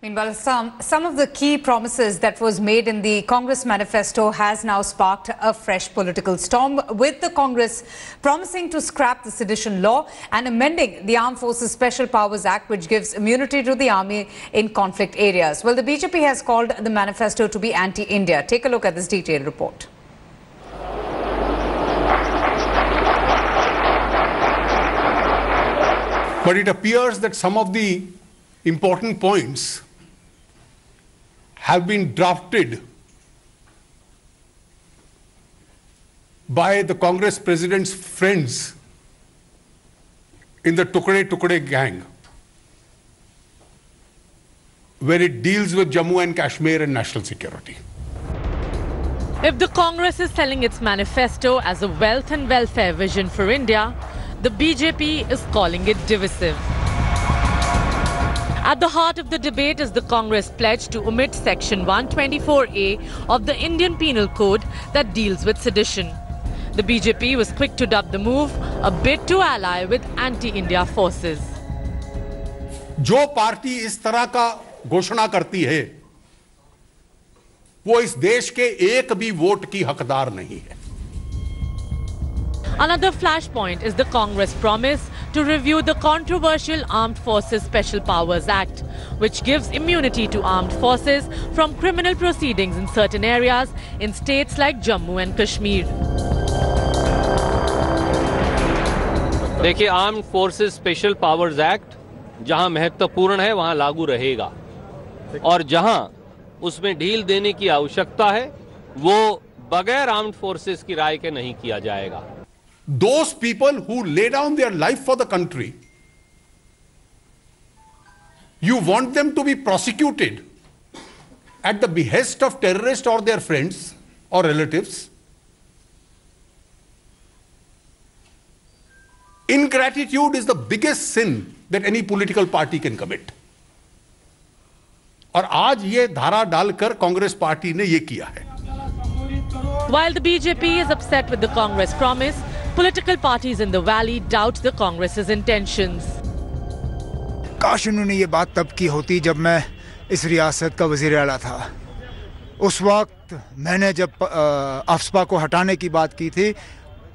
Meanwhile, some of the key promises that was made in the Congress manifesto has now sparked a fresh political storm, with the Congress promising to scrap the sedition law and amending the Armed Forces Special Powers Act, which gives immunity to the army in conflict areas. Well, the BJP has called the manifesto to be anti-India. Take a look at this detailed report. But it appears that some of the important points have been drafted by the Congress President's friends in the Tukde gang, where it deals with Jammu and Kashmir and national security. If the Congress is selling its manifesto as a wealth and welfare vision for India, the BJP is calling it divisive. At the heart of the debate is the Congress pledge to omit Section 124A of the Indian Penal Code that deals with sedition. The BJP was quick to dub the move a bid to ally with anti-India forces. जो party इस तरह का घोषणा करती है, वो इस देश के एक भी वोट की हकदार नहीं है. Another flashpoint is the Congress promise to review the controversial Armed Forces Special Powers Act, which gives immunity to armed forces from criminal proceedings in certain areas in states like Jammu and Kashmir. देखिए, armed forces special powers act जहां महत्वपूर्ण है वहां लागू रहेगा, और जहां उसमें ढील देने की आवश्यकता है वो बगैर आर्म्ड फोर्सेस की राय के नहीं किया जाएगा. Those people who lay down their life for the country, you want them to be prosecuted at the behest of terrorists or their friends or relatives. Ingratitude is the biggest sin that any political party can commit. और आज ये धारा डालकर Congress party ने ये किया है. While the BJP is upset with the Congress promise, political parties in the valley doubt the Congress's intentions. काश उन्होंने ये बात तब की होती जब मैं इस रियासत का वज़ीर आला था. उस वक्त मैंने जब अफस्पा को हटाने की बात की थी,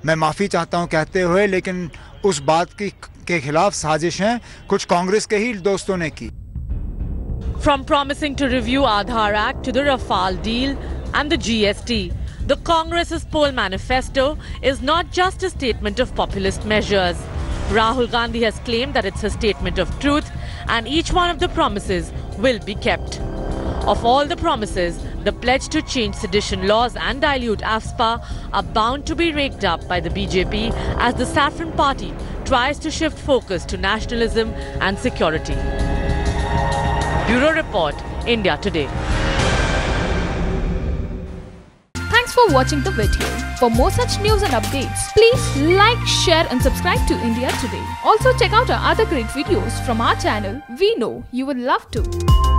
मैं माफ़ी चाहता हूं कहते हुए, लेकिन उस बात के खिलाफ साजिशें कुछ कांग्रेस के ही दोस्तों ने की. From promising to review Aadhaar Act to the Rafale deal and the GST, the Congress's poll manifesto is not just a statement of populist measures. Rahul Gandhi has claimed that it's a statement of truth, and each one of the promises will be kept. Of all the promises, the pledge to change sedition laws and dilute AFSPA are bound to be raked up by the BJP as the Saffron Party tries to shift focus to nationalism and security. Bureau Report, India Today. Thanks for watching the video. For more such news and updates, please like, share and subscribe to India Today. Also check out our other great videos from our channel. We know you would love to.